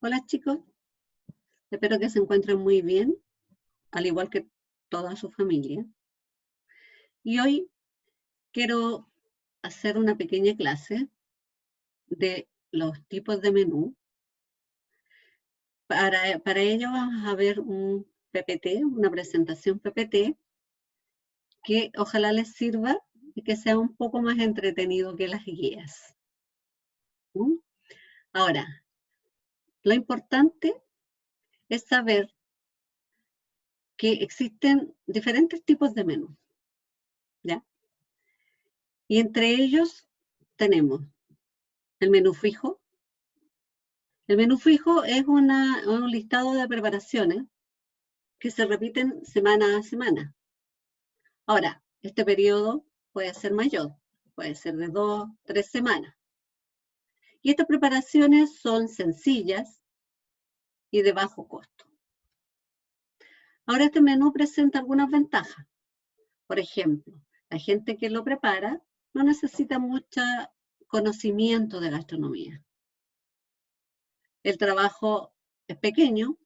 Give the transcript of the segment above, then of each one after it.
Hola chicos, espero que se encuentren muy bien, al igual que toda su familia. Y hoy quiero hacer una pequeña clase de los tipos de menú. Para ello vamos a ver un PPT, una presentación PPT, que ojalá les sirva y que sea un poco más entretenido que las guías. ¿Mm? Ahora, lo importante es saber que existen diferentes tipos de menú, ¿ya? Y entre ellos tenemos el menú fijo. El menú fijo es un listado de preparaciones que se repiten semana a semana. Ahora, este periodo puede ser mayor, puede ser de 2, 3 semanas. Y estas preparaciones son sencillas y de bajo costo. Ahora, este menú presenta algunas ventajas. Por ejemplo, la gente que lo prepara no necesita mucho conocimiento de gastronomía. El trabajo es pequeño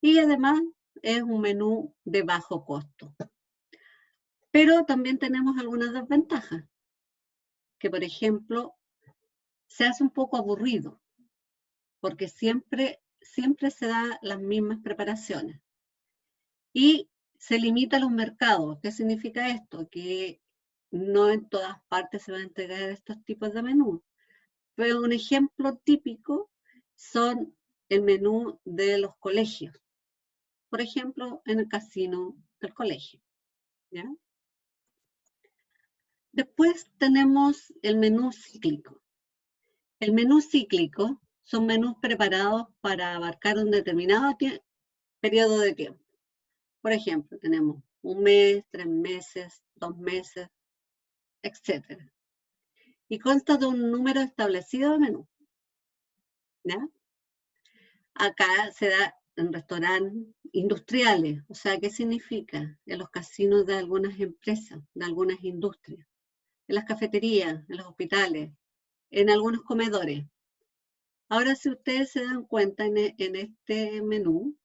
y además es un menú de bajo costo. Pero también tenemos algunas desventajas, que por ejemplo, se hace un poco aburrido, porque siempre se dan las mismas preparaciones. Y se limita a los mercados. ¿Qué significa esto? Que no en todas partes se van a entregar estos tipos de menús. Pero un ejemplo típico son el menú de los colegios. Por ejemplo, en el casino del colegio, ¿ya? Después tenemos el menú cíclico. El menú cíclico son menús preparados para abarcar un determinado periodo de tiempo. Por ejemplo, tenemos un mes, 3 meses, 2 meses, etc. Y consta de un número establecido de menú, ¿ya? Acá se da en restaurantes industriales. O sea, ¿qué significa? En los casinos de algunas empresas, de algunas industrias, en las cafeterías, en los hospitales, en algunos comedores. Ahora, si ustedes se dan cuenta en este menú,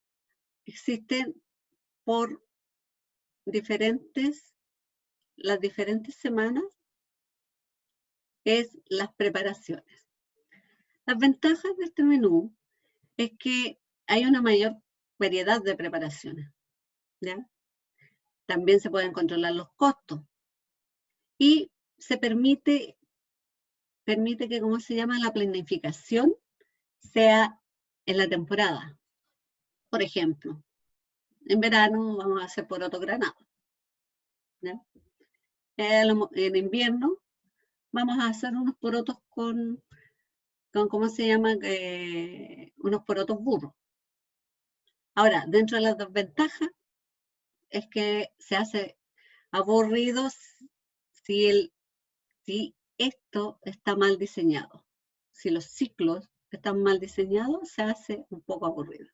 existen por las diferentes semanas, es las preparaciones. Las ventajas de este menú es que hay una mayor variedad de preparaciones, ¿ya? También se pueden controlar los costos y se permite que, ¿cómo se llama?, la planificación sea en la temporada. Por ejemplo, en verano vamos a hacer porotos granados, ¿ya? En invierno vamos a hacer unos porotos con ¿cómo se llama? Unos porotos burros. Ahora, dentro de las desventajas es que se hace aburrido si esto está mal diseñado. Si los ciclos están mal diseñados, se hace un poco aburrido.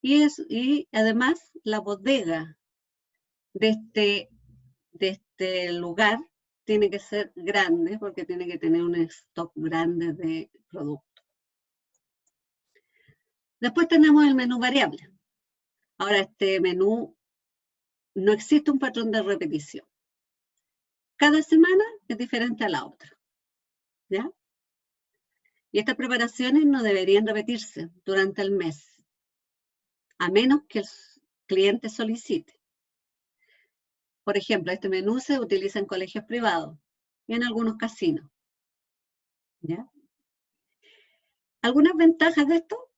Y además, la bodega de este lugar tiene que ser grande porque tiene que tener un stock grande de productos. Después tenemos el menú variable. Ahora, este menú no existe un patrón de repetición. Cada semana es diferente a la otra, ¿ya? Y estas preparaciones no deberían repetirse durante el mes, a menos que el cliente solicite. Por ejemplo, este menú se utiliza en colegios privados y en algunos casinos, ¿ya? Algunas ventajas de esto,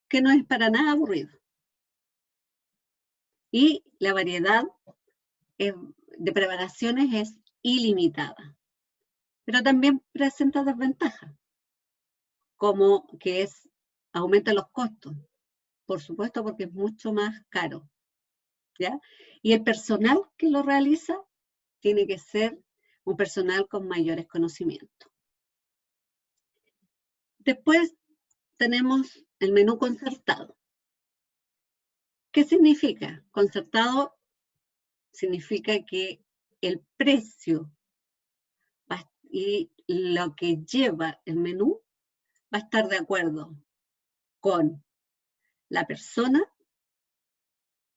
que no es para nada aburrido. Y la variedad de preparaciones es ilimitada. Pero también presenta desventajas, como que aumenta los costos, por supuesto, porque es mucho más caro, ¿ya? Y el personal que lo realiza tiene que ser un personal con mayores conocimientos. Después tenemos el menú concertado. ¿Qué significa? Concertado significa que el precio y lo que lleva el menú va a estar de acuerdo con la persona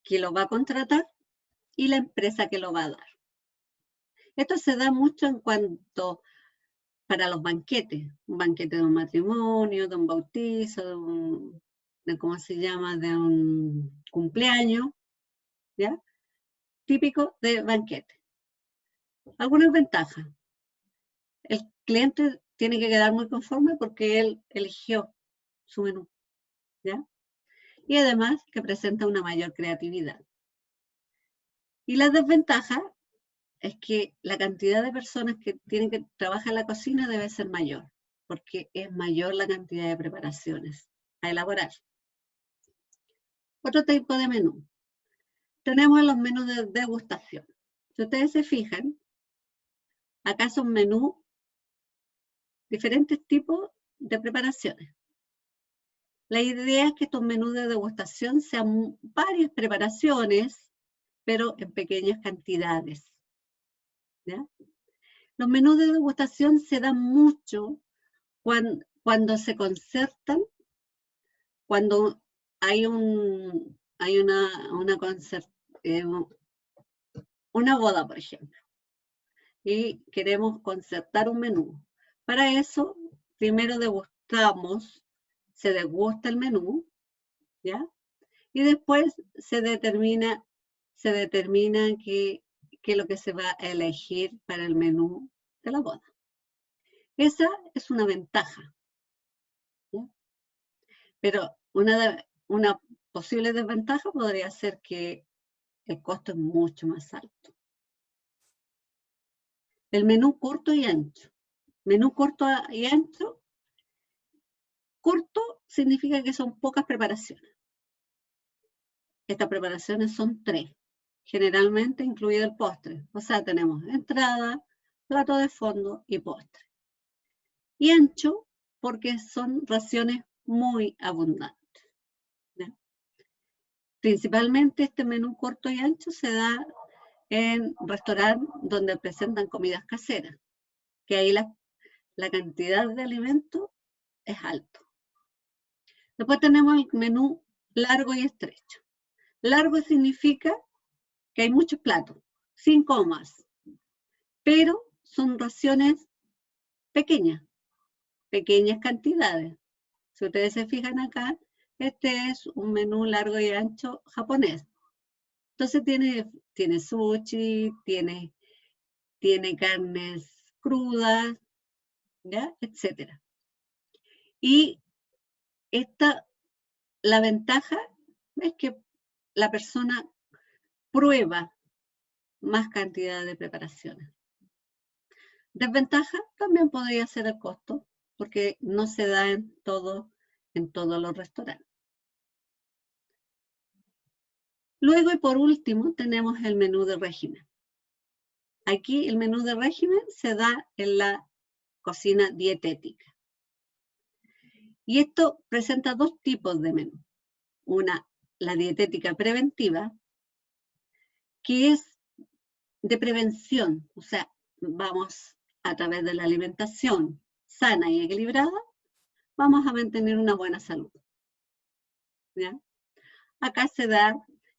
que lo va a contratar y la empresa que lo va a dar. Esto se da mucho en cuanto para los banquetes, un banquete de un matrimonio, de un bautizo, de ¿cómo se llama? De un cumpleaños, ¿ya? Típico de banquete. Algunas ventajas. El cliente tiene que quedar muy conforme porque él eligió su menú, ¿ya? Y además que presenta una mayor creatividad. Y la desventaja es que la cantidad de personas que tienen que trabajar en la cocina debe ser mayor, porque es mayor la cantidad de preparaciones a elaborar. Otro tipo de menú. Tenemos los menús de degustación. Si ustedes se fijan, acá son menús, diferentes tipos de preparaciones. La idea es que estos menús de degustación sean varias preparaciones, pero en pequeñas cantidades, ¿ya? Los menús de degustación se dan mucho cuando se concertan, cuando hay una boda, por ejemplo, y queremos concertar un menú. Para eso, primero se degusta el menú, ¿ya? Y después se determina qué es lo que se va a elegir para el menú de la boda. Esa es una ventaja, ¿ya? Pero una posible desventaja podría ser que el costo es mucho más alto. El menú corto y ancho. Menú corto y ancho. Corto significa que son pocas preparaciones. Estas preparaciones son 3, generalmente incluido el postre. O sea, tenemos entrada, plato de fondo y postre. Y ancho porque son raciones muy abundantes, ¿ya? Principalmente este menú corto y ancho se da en restaurantes donde presentan comidas caseras, que ahí la cantidad de alimentos es alto. Después tenemos el menú largo y estrecho. Largo significa que hay muchos platos, 5 o más, pero son raciones pequeñas cantidades. Si ustedes se fijan acá, este es un menú largo y ancho japonés. Entonces tiene sushi, tiene carnes crudas, ¿ya? Etcétera. Y la ventaja es que la persona prueba más cantidad de preparaciones. Desventaja también podría ser el costo, porque no se da en todos los restaurantes. Luego y por último tenemos el menú de régimen. Aquí el menú de régimen se da en la cocina dietética. Y esto presenta 2 tipos de menú. Una, la dietética preventiva, que es de prevención, o sea, vamos a través de la alimentación sana y equilibrada, vamos a mantener una buena salud, ¿ya? Acá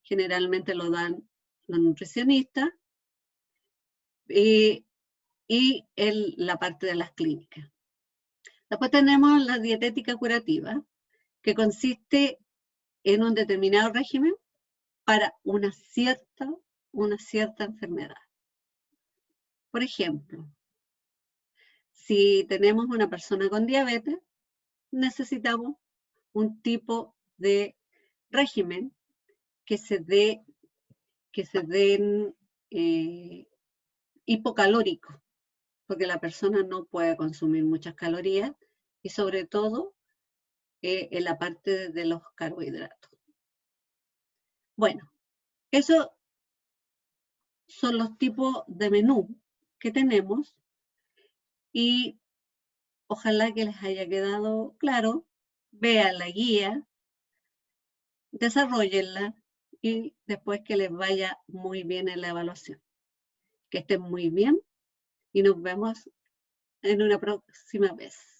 generalmente lo dan los nutricionistas y la parte de las clínicas. Después tenemos la dietética curativa, que consiste en un determinado régimen para una cierta enfermedad. Por ejemplo, si tenemos una persona con diabetes, necesitamos un tipo de régimen que se den hipocalóricos, porque la persona no puede consumir muchas calorías y sobre todo en la parte de los carbohidratos. Bueno, esos son los tipos de menú que tenemos y ojalá que les haya quedado claro. Vean la guía, desarrollenla y después que les vaya muy bien en la evaluación. Que estén muy bien y nos vemos en una próxima vez.